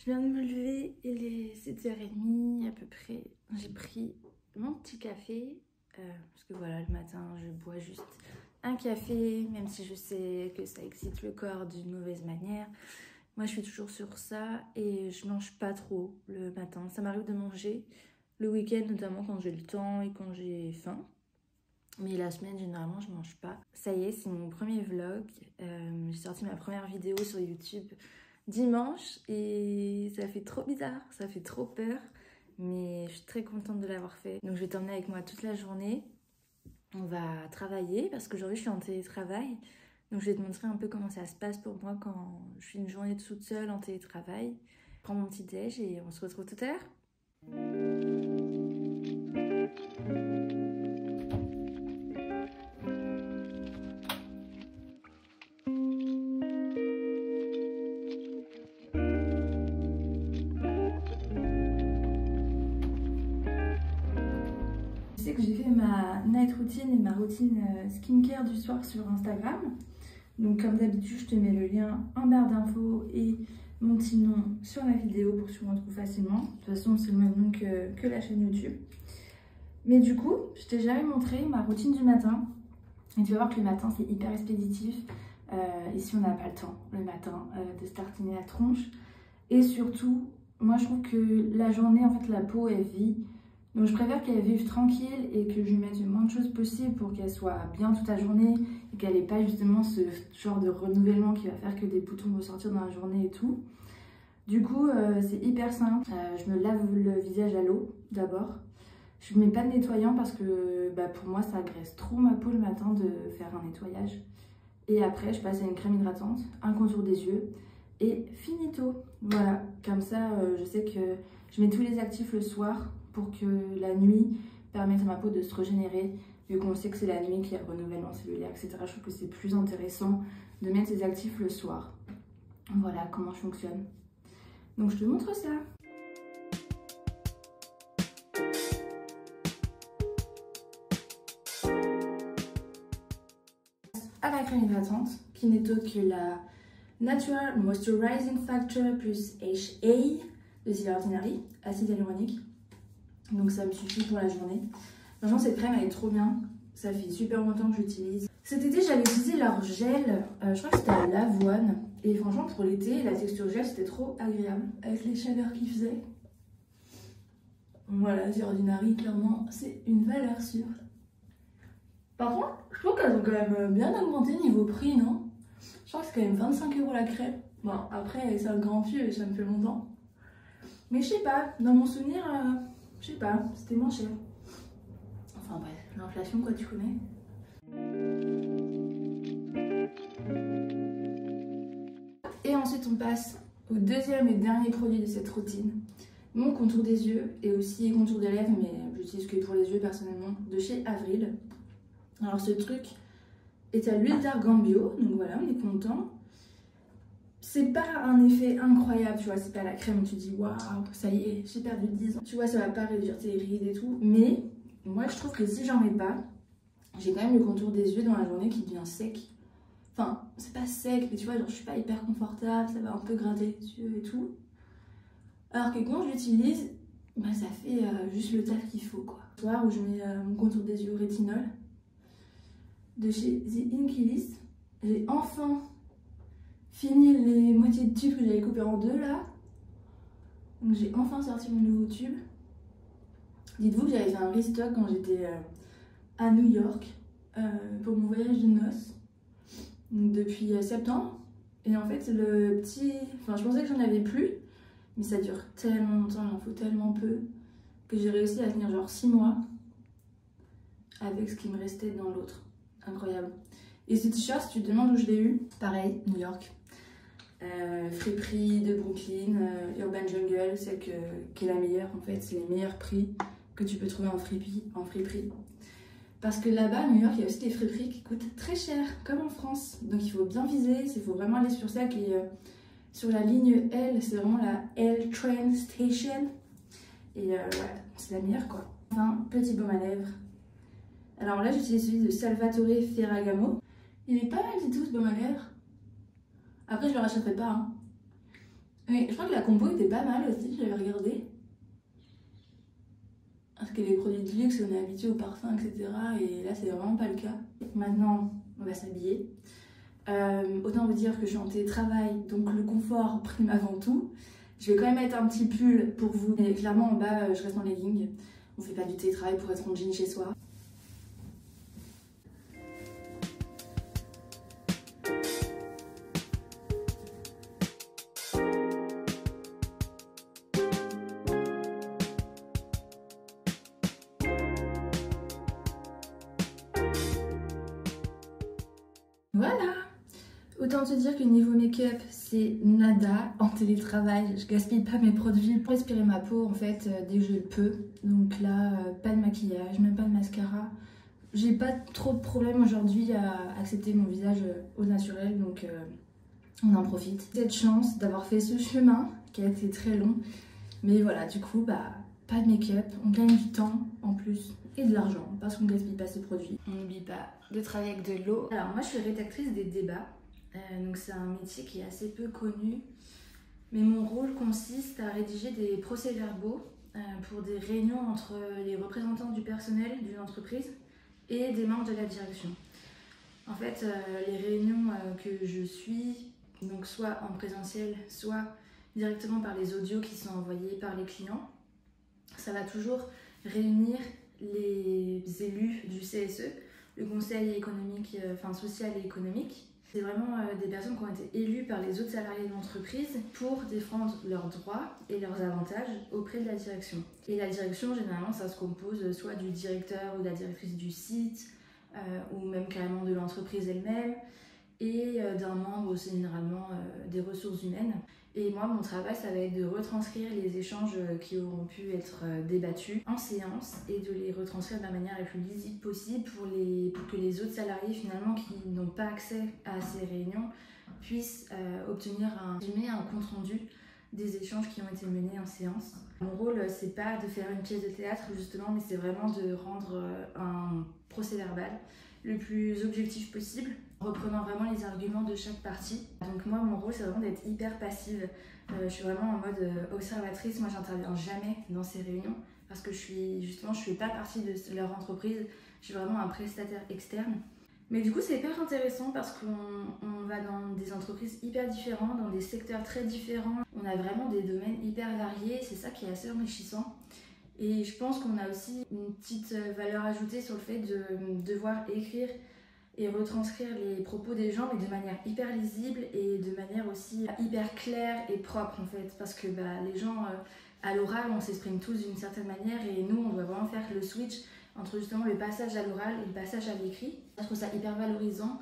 Je viens de me lever, il est 7h30 à peu près. J'ai pris mon petit café, parce que voilà, le matin, je bois juste un café, même si je sais que ça excite le corps d'une mauvaise manière. Moi, je suis toujours sur ça et je mange pas trop le matin. Ça m'arrive de manger le week-end, notamment quand j'ai le temps et quand j'ai faim. Mais la semaine, généralement, je mange pas. Ça y est, c'est mon premier vlog. J'ai sorti ma première vidéo sur YouTube dimanche et ça fait trop bizarre, ça fait trop peur. Mais je suis très contente de l'avoir fait. Donc je vais t'emmener avec moi toute la journée. On va travailler parce qu'aujourd'hui je suis en télétravail. Donc je vais te montrer un peu comment ça se passe pour moi quand je suis une journée toute seule en télétravail. Je prends mon petit déj et on se retrouve tout à l'heure. Je sais que j'ai fait ma night routine et ma routine skincare du soir sur Instagram. Donc comme d'habitude, je te mets le lien en barre d'infos et mon petit nom sur la vidéo pour que tu me retrouves facilement. De toute façon, c'est le même nom que la chaîne YouTube. Mais du coup, je t'ai jamais montré ma routine du matin. Et tu vas voir que le matin, c'est hyper expéditif. Ici, on n'a pas le temps le matin de se tartiner la tronche. Et surtout, moi, je trouve que la journée, en fait, la peau, elle vit. Donc je préfère qu'elle vive tranquille et que je lui mette le moins de choses possible pour qu'elle soit bien toute la journée et qu'elle n'ait pas justement ce genre de renouvellement qui va faire que des boutons vont sortir dans la journée et tout. Du coup, c'est hyper simple. Je me lave le visage à l'eau d'abord. Je ne mets pas de nettoyant parce que pour moi, ça agresse trop ma peau le matin de faire un nettoyage. Et après, je passe à une crème hydratante, un contour des yeux et finito. Voilà, comme ça, je sais que je mets tous les actifs le soir pour que la nuit permette à ma peau de se régénérer, vu qu'on sait que c'est la nuit qui a le renouvellement cellulaire, etc. Je trouve que c'est plus intéressant de mettre ces actifs le soir. Voilà comment je fonctionne. Donc je te montre ça. À la crème hydratante, qui n'est autre que la Natural Moisturizing Factor plus HA de The Ordinary, acide hyaluronique. Donc ça me suffit pour la journée. Franchement, cette crème elle est trop bien. Ça fait super longtemps que j'utilise. Cet été, j'avais utilisé leur gel. Je crois que c'était à l'avoine. Et franchement, pour l'été, la texture gel, c'était trop agréable. Avec les chaleurs qu'il faisait. Voilà, The Ordinary, clairement, c'est une valeur sûre. Par contre, je trouve qu'elles ont quand même bien augmenté niveau prix, non? Je crois que c'est quand même 25 € la crème. Bon, après, c'est un grand vieux et ça me fait longtemps. Mais je sais pas, dans mon souvenir... je sais pas, c'était moins cher. Enfin bref, l'inflation quoi, tu connais. Et ensuite on passe au deuxième et dernier produit de cette routine. Mon contour des yeux et aussi contour des lèvres, mais j'utilise que pour les yeux personnellement, de chez Avril. Alors ce truc est à l'huile d'argan bio, donc voilà, on est content. C'est pas un effet incroyable, tu vois, c'est pas la crème où tu dis waouh, ça y est, j'ai perdu 10 ans. Tu vois, ça va pas réduire tes rides et tout, mais moi je trouve que si j'en mets pas, j'ai quand même le contour des yeux dans la journée qui devient sec. Enfin, c'est pas sec, mais tu vois, genre je suis pas hyper confortable, ça va un peu gratter les yeux et tout. Alors que quand je l'utilise, ça fait juste le taf qu'il faut quoi. Le soir où je mets mon contour des yeux rétinol de chez The Inkey, j'ai enfin fini les moitiés de tubes que j'avais coupé en deux là. Donc j'ai enfin sorti mon nouveau tube. Dites-vous que j'avais fait un restock quand j'étais à New York pour mon voyage de noces. Donc depuis septembre. Et en fait le petit... Enfin je pensais que j'en avais plus. Mais ça dure tellement longtemps, il en faut tellement peu. Que j'ai réussi à tenir genre 6 mois. Avec ce qui me restait dans l'autre. Incroyable. Et ce t-shirt, si tu te demandes où je l'ai eu, pareil, New York. Friperie de Brooklyn, Urban Jungle, celle qui est la meilleure en fait, c'est les meilleurs prix que tu peux trouver en friperie. Parce que là-bas, à New York, il y a aussi des friperies qui coûtent très cher, comme en France. Donc il faut bien viser, il faut vraiment aller sur ça qui est sur la ligne L, c'est vraiment la L Train Station. Et voilà, c'est la meilleure quoi. Enfin, petit baume à lèvres. Alors là, j'utilise celui de Salvatore Ferragamo. Il est pas mal du tout ce baume à lèvres. Après, je le rachèterai pas. Hein. Oui, je crois que la combo était pas mal aussi, j'avais regardé. Parce que les produits de luxe, on est habitué au parfum, etc. Et là, c'est vraiment pas le cas. Maintenant, on va s'habiller. Autant vous dire que je suis en télétravail, donc le confort prime avant tout. Je vais quand même mettre un petit pull pour vous, mais clairement en bas, je reste en legging. On fait pas du télétravail pour être en jean chez soi. Voilà! Autant te dire que niveau make-up, c'est nada en télétravail. Je gaspille pas mes produits pour respirer ma peau en fait dès que je le peux. Donc là, pas de maquillage, même pas de mascara. J'ai pas trop de problème aujourd'hui à accepter mon visage au naturel, donc on en profite. Cette chance d'avoir fait ce chemin qui a été très long. Mais voilà, du coup, bah, pas de make-up, on gagne du temps en plus et de l'argent parce qu'on gaspille pas ces produits. On n'oublie pas de travailler avec de l'eau. Alors moi, je suis rédactrice des débats. Donc c'est un métier qui est assez peu connu, mais mon rôle consiste à rédiger des procès-verbaux pour des réunions entre les représentants du personnel d'une entreprise et des membres de la direction. En fait, les réunions que je suis, donc soit en présentiel, soit directement par les audios qui sont envoyés par les clients, ça va toujours réunir les élus du CSE, le Conseil économique, social et économique. C'est vraiment des personnes qui ont été élues par les autres salariés de l'entreprise pour défendre leurs droits et leurs avantages auprès de la direction. Et la direction, généralement, ça se compose soit du directeur ou de la directrice du site, ou même carrément de l'entreprise elle-même, et d'un membre aussi généralement des ressources humaines. Et moi, mon travail, ça va être de retranscrire les échanges qui auront pu être débattus en séance et de les retranscrire de la manière la plus lisible possible pour que les autres salariés finalement qui n'ont pas accès à ces réunions puissent obtenir un résumé, un compte-rendu des échanges qui ont été menés en séance. Mon rôle, c'est pas de faire une pièce de théâtre justement, mais c'est vraiment de rendre un procès-verbal le plus objectif possible, en reprenant vraiment les arguments de chaque partie. Donc moi, mon rôle, c'est vraiment d'être hyper passive. Je suis vraiment en mode observatrice. Moi, j'interviens jamais dans ces réunions parce que je fais pas partie de leur entreprise. Je suis vraiment un prestataire externe. Mais du coup, c'est hyper intéressant parce qu'on va dans des entreprises hyper différentes, dans des secteurs très différents. On a vraiment des domaines hyper variés. C'est ça qui est assez enrichissant. Et je pense qu'on a aussi une petite valeur ajoutée sur le fait de devoir écrire et retranscrire les propos des gens, mais de manière hyper lisible et de manière aussi hyper claire et propre en fait. Parce que les gens, à l'oral, on s'exprime tous d'une certaine manière et nous, on doit vraiment faire le switch entre justement le passage à l'oral et le passage à l'écrit. Je trouve ça hyper valorisant,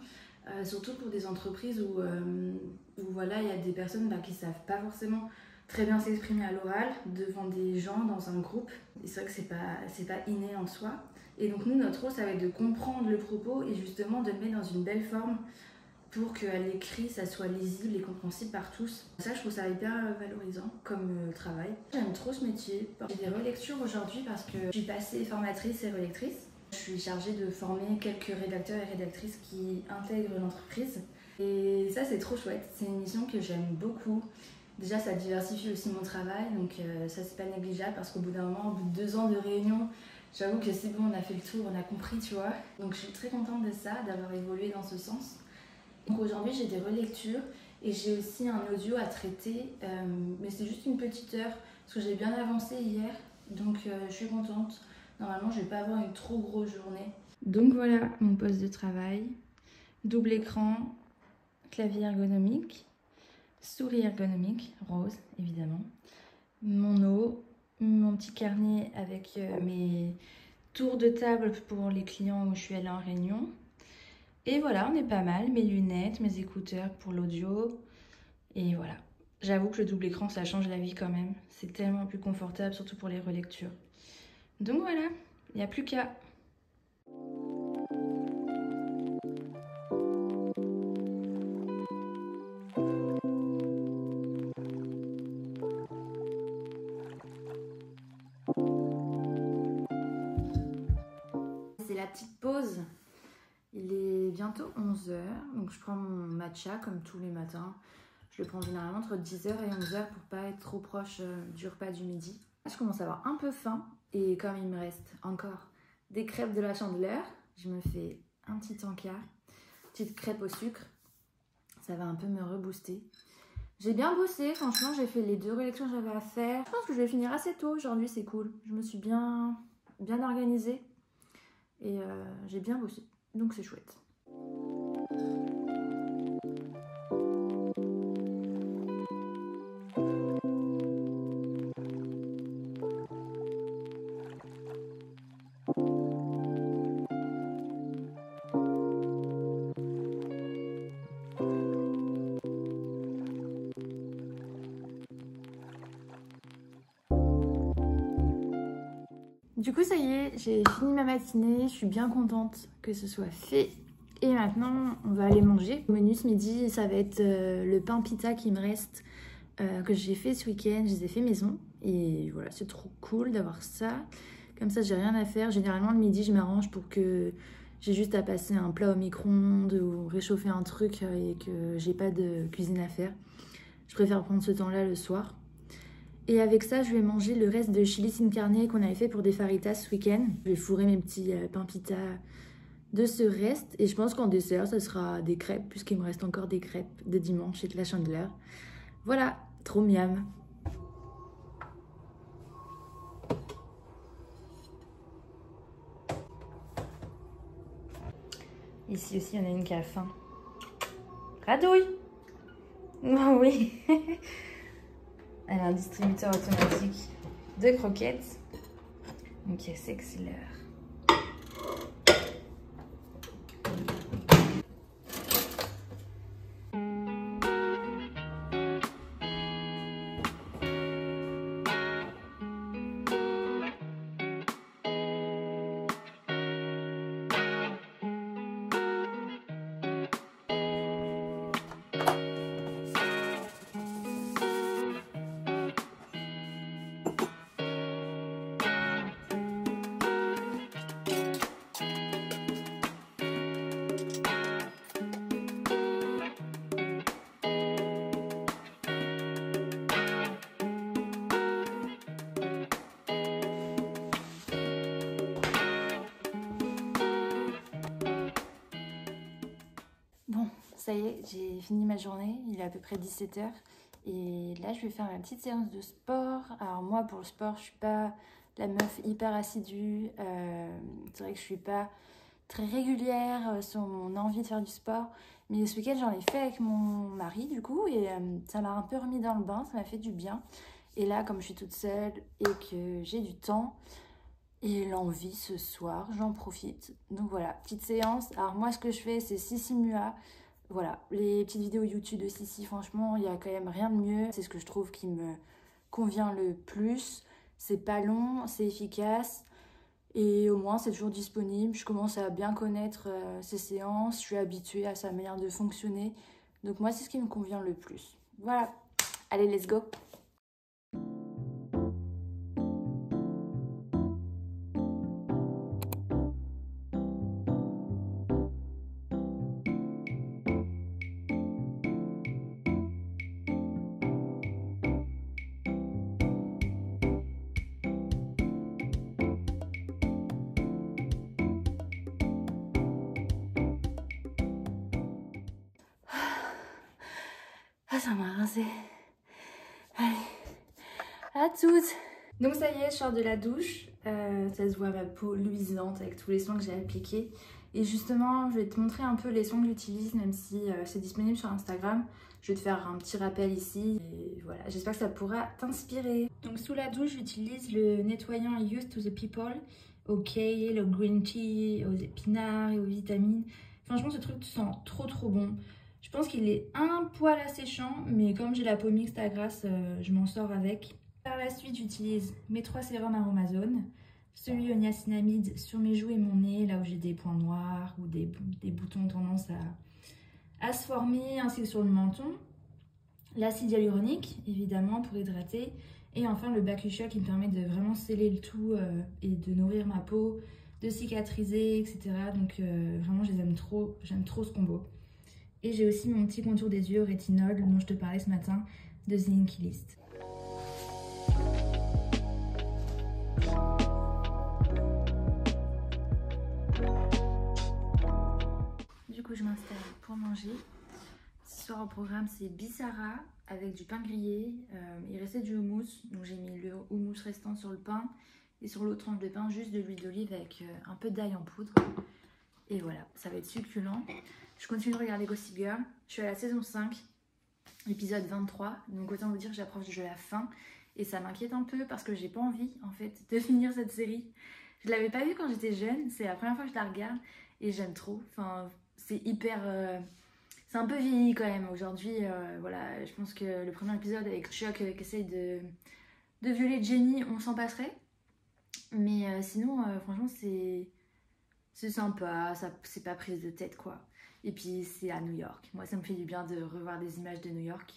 surtout pour des entreprises où voilà, il y a des personnes qui savent pas forcément très bien s'exprimer à l'oral devant des gens dans un groupe. Et c'est vrai que c'est pas inné en soi. Et donc nous, notre rôle, ça va être de comprendre le propos et justement de le mettre dans une belle forme pour qu'à l'écrit, ça soit lisible et compréhensible par tous. Ça, je trouve ça hyper valorisant comme travail. J'aime trop ce métier. J'ai des relectures aujourd'hui parce que je suis passée formatrice et relectrice. Je suis chargée de former quelques rédacteurs et rédactrices qui intègrent l'entreprise. Et ça, c'est trop chouette. C'est une mission que j'aime beaucoup. Déjà, ça diversifie aussi mon travail, donc ça, c'est pas négligeable parce qu'au bout d'un moment, au bout de 2 ans de réunion, j'avoue que c'est bon, on a fait le tour, on a compris, tu vois. Donc je suis très contente de ça, d'avoir évolué dans ce sens. Donc aujourd'hui, j'ai des relectures et j'ai aussi un audio à traiter, mais c'est juste une petite heure parce que j'ai bien avancé hier, donc je suis contente. Normalement, je vais pas avoir une trop grosse journée. Donc voilà mon poste de travail. Double écran, clavier ergonomique. Souris ergonomique, rose évidemment, mon eau, mon petit carnet avec mes tours de table pour les clients où je suis allée en réunion. Et voilà, on est pas mal, mes lunettes, mes écouteurs pour l'audio. Et voilà, j'avoue que le double écran, ça change la vie quand même. C'est tellement plus confortable, surtout pour les relectures. Donc voilà, il n'y a plus qu'à. C'est la petite pause. Il est bientôt 11 h, donc je prends mon matcha comme tous les matins. Je Je le prends généralement entre 10h et 11h pour pas être trop proche du repas du midi. Je commence à avoir un peu faim et comme il me reste encore des crêpes de la Chandeleur, je me fais un petit encas, petite crêpe au sucre. Ça va un peu me rebooster. J'ai bien bossé, franchement, j'ai fait les 2 rélections que j'avais à faire. Je pense que je vais finir assez tôt aujourd'hui, c'est cool. Je me suis bien organisée et j'ai bien bossé, donc c'est chouette. Du coup, ça y est, j'ai fini ma matinée, je suis bien contente que ce soit fait. Et maintenant, on va aller manger. Au menu ce midi, ça va être le pain pita qui me reste, que j'ai fait ce week-end. Je les ai fait maison. Et voilà, c'est trop cool d'avoir ça. Comme ça, j'ai rien à faire. Généralement, le midi, je m'arrange pour que j'ai juste à passer un plat au micro-ondes ou réchauffer un truc et que j'ai pas de cuisine à faire. Je préfère prendre ce temps-là le soir. Et avec ça, je vais manger le reste de chili sin carne qu'on avait fait pour des faritas ce week-end. Je vais fourrer mes petits pain pita de ce reste. Et je pense qu'en dessert, ça sera des crêpes, puisqu'il me reste encore des crêpes de dimanche chez la Chandeleur. Voilà, trop miam. Ici aussi, il y en a une qui a faim. Radouille! Oh oui. Elle a un distributeur automatique de croquettes. Donc c'est que c'est l'heure. Bon, ça y est, j'ai fini ma journée, il est à peu près 17h. Et là, je vais faire ma petite séance de sport. Alors moi, pour le sport, je suis pas la meuf hyper assidue. C'est vrai que je suis pas très régulière sur mon envie de faire du sport. Mais ce week-end, j'en ai fait avec mon mari, du coup. Et ça m'a un peu remis dans le bain, ça m'a fait du bien. Et là, comme je suis toute seule et que j'ai du temps et l'envie ce soir, j'en profite. Donc voilà, petite séance. Alors moi, ce que je fais, c'est Sissi Mua. Voilà, les petites vidéos YouTube de Sissi, franchement, il n'y a quand même rien de mieux. C'est ce que je trouve qui me convient le plus. C'est pas long, c'est efficace. Et au moins, c'est toujours disponible. Je commence à bien connaître ses séances. Je suis habituée à sa manière de fonctionner. Donc moi, c'est ce qui me convient le plus. Voilà. Allez, let's go! Ah, ça m'a rincé. Allez, à toutes. Donc ça y est, je sors de la douche. Ça se voit ma peau luisante avec tous les soins que j'ai appliqués. Et justement, je vais te montrer un peu les soins que j'utilise, même si c'est disponible sur Instagram. Je vais te faire un petit rappel ici. Et voilà, j'espère que ça pourra t'inspirer. Donc sous la douche, j'utilise le nettoyant Used to the People, au kale, au green tea, aux épinards et aux vitamines. Franchement, ce truc sent trop bon. Je pense qu'il est un poil asséchant, mais comme j'ai la peau mixte à grasse, je m'en sors avec. Par la suite, j'utilise mes 3 sérums Aromazone. Celui au niacinamide sur mes joues et mon nez, là où j'ai des points noirs ou des boutons tendance à se former, ainsi que sur le menton. L'acide hyaluronique, évidemment, pour hydrater. Et enfin, le Bakusha qui me permet de vraiment sceller le tout et de nourrir ma peau, de cicatriser, etc. Donc vraiment, j'aime trop ce combo. Et j'ai aussi mon petit contour des yeux au rétinol dont je te parlais ce matin de The Inkey List. Du coup je m'installe pour manger. Ce soir au programme c'est bissara avec du pain grillé. Il restait du houmous, donc j'ai mis le houmous restant sur le pain. Et sur l'autre tranche de pain, juste de l'huile d'olive avec un peu d'ail en poudre. Et voilà, ça va être succulent. Je continue de regarder Gossip Girl. Je suis à la saison 5, épisode 23. Donc autant vous dire que j'approche de la fin. Et ça m'inquiète un peu parce que j'ai pas envie en fait de finir cette série. Je l'avais pas vue quand j'étais jeune. C'est la première fois que je la regarde. Et j'aime trop. Enfin, c'est hyper... c'est un peu vieilli quand même. Aujourd'hui, voilà, je pense que le premier épisode avec Chuck qui essaye de violer Jenny, on s'en passerait. Mais sinon, franchement, c'est sympa, c'est pas prise de tête quoi. Et puis c'est à New York. Moi, ça me fait du bien de revoir des images de New York.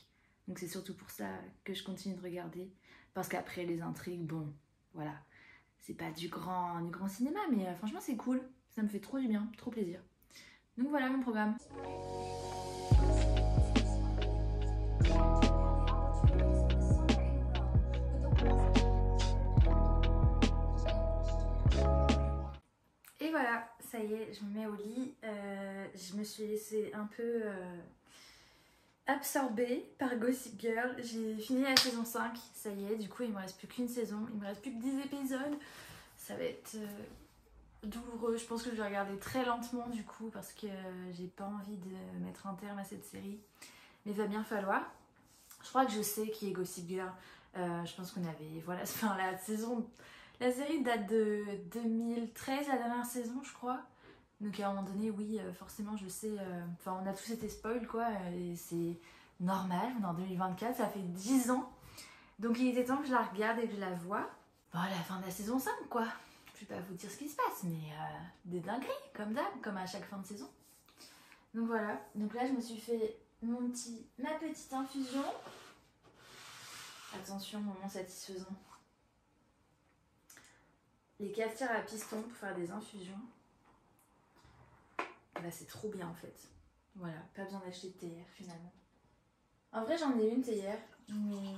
Donc c'est surtout pour ça que je continue de regarder. Parce qu'après, les intrigues, bon, voilà. C'est pas du grand cinéma, mais franchement, c'est cool. Ça me fait trop du bien, trop plaisir. Donc voilà mon programme. Et voilà, ça y est, je me mets au lit. Je me suis laissée un peu absorbée par Gossip Girl. J'ai fini la saison 5, ça y est. Du coup, il me reste plus qu'une saison. Il me reste plus que 10 épisodes. Ça va être douloureux. Je pense que je vais regarder très lentement du coup parce que j'ai pas envie de mettre un terme à cette série. Mais il va bien falloir. Je crois que je sais qui est Gossip Girl. Je pense qu'on avait... Voilà, enfin, la série date de 2013, la dernière saison, je crois. Donc à un moment donné, oui, forcément, je sais... Enfin, on a tous été spoil, quoi. Et c'est normal, on est en 2024, ça fait 10 ans. Donc il était temps que je la regarde et que je la voie. Bon, à la fin de la saison 5, quoi. Je vais pas vous dire ce qui se passe, mais des dingueries, comme d'hab, comme à chaque fin de saison. Donc voilà. Donc là, je me suis fait ma petite infusion. Attention, moment satisfaisant. Les cafetières à piston pour faire des infusions. Bah, c'est trop bien en fait. Voilà, pas besoin d'acheter de théière finalement. En vrai, j'en ai une théière, mais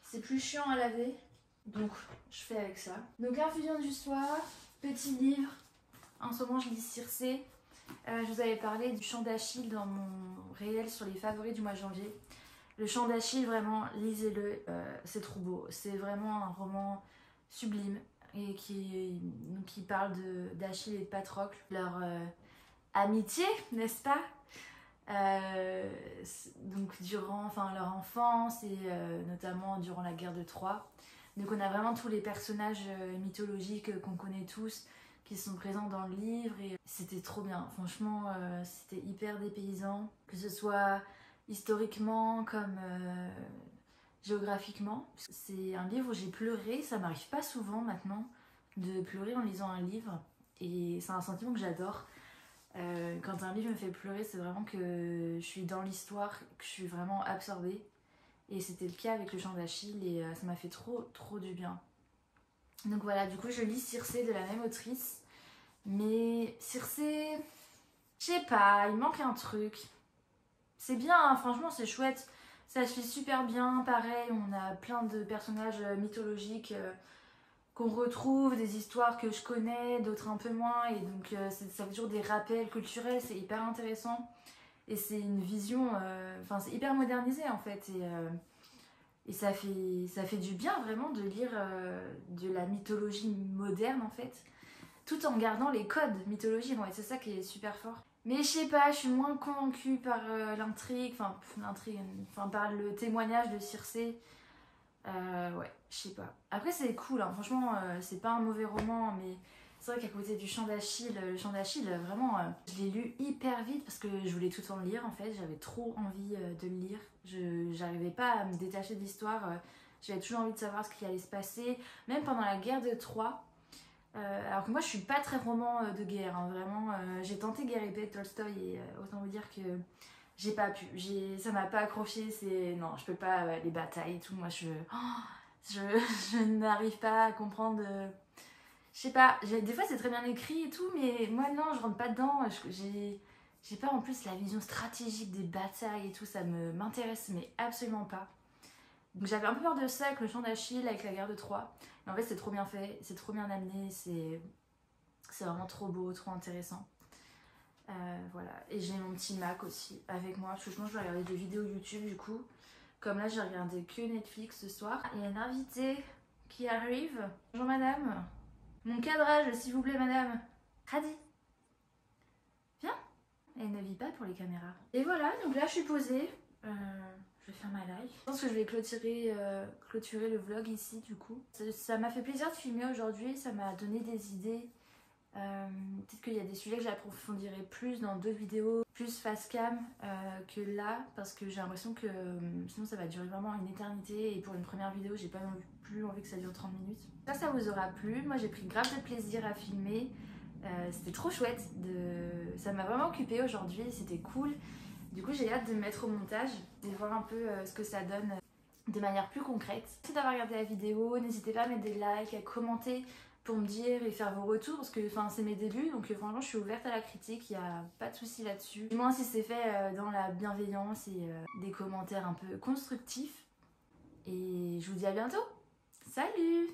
c'est plus chiant à laver. Donc, je fais avec ça. Donc, infusion du soir, petit livre. En ce moment, je lis Circé. Je vous avais parlé du chant d'Achille dans mon réel sur les favoris du mois de janvier. Le chant d'Achille, vraiment, lisez-le, c'est trop beau. C'est vraiment un roman sublime et qui parle d'Achille et de Patrocle, leur amitié, n'est-ce pas? Donc durant leur enfance et notamment durant la guerre de Troie. Donc on a vraiment tous les personnages mythologiques qu'on connaît tous qui sont présents dans le livre et c'était trop bien. Franchement, c'était hyper dépaysant, que ce soit historiquement comme géographiquement. C'est un livre où j'ai pleuré, ça m'arrive pas souvent maintenant de pleurer en lisant un livre et c'est un sentiment que j'adore. Quand un livre me fait pleurer, c'est vraiment que je suis dans l'histoire, que je suis vraiment absorbée. Et c'était le cas avec le chant d'Achille et ça m'a fait trop du bien. Donc voilà, du coup je lis Circé de la même autrice. Mais Circé, je sais pas, il manque un truc. C'est bien, hein, franchement c'est chouette. Ça se lit super bien, pareil, on a plein de personnages mythologiques qu'on retrouve, des histoires que je connais, d'autres un peu moins. Et donc ça fait toujours des rappels culturels, c'est hyper intéressant. Et c'est une vision, c'est hyper modernisé en fait. Et ça fait du bien vraiment de lire de la mythologie moderne en fait, tout en gardant les codes mythologiques. Ouais, c'est ça qui est super fort. Mais je sais pas, je suis moins convaincue par l'intrigue, par le témoignage de Circé. Ouais, je sais pas. Après c'est cool, hein. Franchement, c'est pas un mauvais roman, mais c'est vrai qu'à côté du chant d'Achille, le chant d'Achille, vraiment, je l'ai lu hyper vite parce que je voulais tout le temps le lire en fait. J'avais trop envie de le lire. J'arrivais pas à me détacher de l'histoire. J'avais toujours envie de savoir ce qui allait se passer. Même pendant la guerre de Troie. Alors que moi je suis pas très roman de guerre, hein, vraiment. J'ai tenté Guerre et paix de Tolstoï et autant vous dire que j'ai pas pu. Ça m'a pas accroché. Non, je peux pas, les batailles et tout. Moi je n'arrive pas à comprendre. Je sais pas, des fois c'est très bien écrit et tout, mais moi non, je rentre pas dedans. J'ai pas en plus la vision stratégique des batailles et tout, ça m'intéresse mais absolument pas. Donc j'avais un peu peur de ça avec le chant d'Achille, avec la guerre de Troie. Mais en fait c'est trop bien fait, c'est trop bien amené, c'est vraiment trop beau, trop intéressant. Voilà, et j'ai mon petit Mac aussi avec moi, parce que je pense que je vais regarder des vidéos YouTube du coup. Comme là j'ai regardé que Netflix ce soir. Il y a une invitée qui arrive. Bonjour madame. Mon cadrage s'il vous plaît madame. Hadi. Viens. Elle ne vit pas pour les caméras. Et voilà, donc là je suis posée. Je vais faire ma live. Je pense que je vais clôturer le vlog ici du coup. Ça m'a fait plaisir de filmer aujourd'hui, ça m'a donné des idées. Peut-être qu'il y a des sujets que j'approfondirai plus dans d'autres vidéos, plus face cam que là, parce que j'ai l'impression que sinon ça va durer vraiment une éternité et pour une première vidéo j'ai pas plus envie que ça dure 30 minutes. Ça vous aura plu, moi j'ai pris grave de plaisir à filmer, c'était trop chouette, ça m'a vraiment occupée aujourd'hui, c'était cool. Du coup j'ai hâte de me mettre au montage et de voir un peu ce que ça donne de manière plus concrète. Merci d'avoir regardé la vidéo, n'hésitez pas à mettre des likes, à commenter pour me dire et faire vos retours parce que c'est mes débuts donc franchement je suis ouverte à la critique, il n'y a pas de souci là-dessus. Du moins si c'est fait dans la bienveillance et des commentaires un peu constructifs. Et je vous dis à bientôt. Salut!